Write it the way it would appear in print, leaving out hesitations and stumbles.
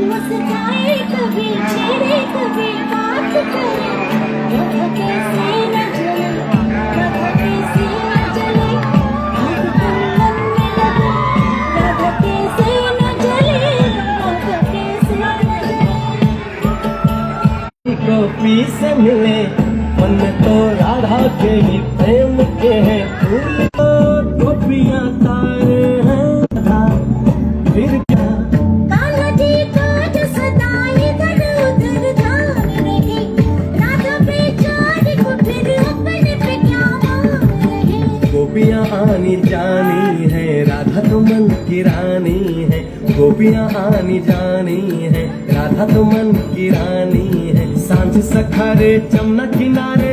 मुस्काए कभी छेड़े कभी बात करे, राधा कैसे न जले, राधा कैसे न जले, आग कुंदन में लगे, राधा कैसे न जले, राधा कैसे न जले। गोपी से मिले मन तो राधा के ही प्रेम के हैं फूल, गोपियां तारे हैं राधा फिर क्या। कान्हा जी का जो सदा इधर उधर ध्यान रहे, राधा बेचारी को फिर अपने पे क्या मान रहे। गोपियां आनी जानी है, राधा तो मन की रानी है। गोपियां आनी जानी है, राधा तो मन की रानी है। सांझ सखारे जमुना किनारे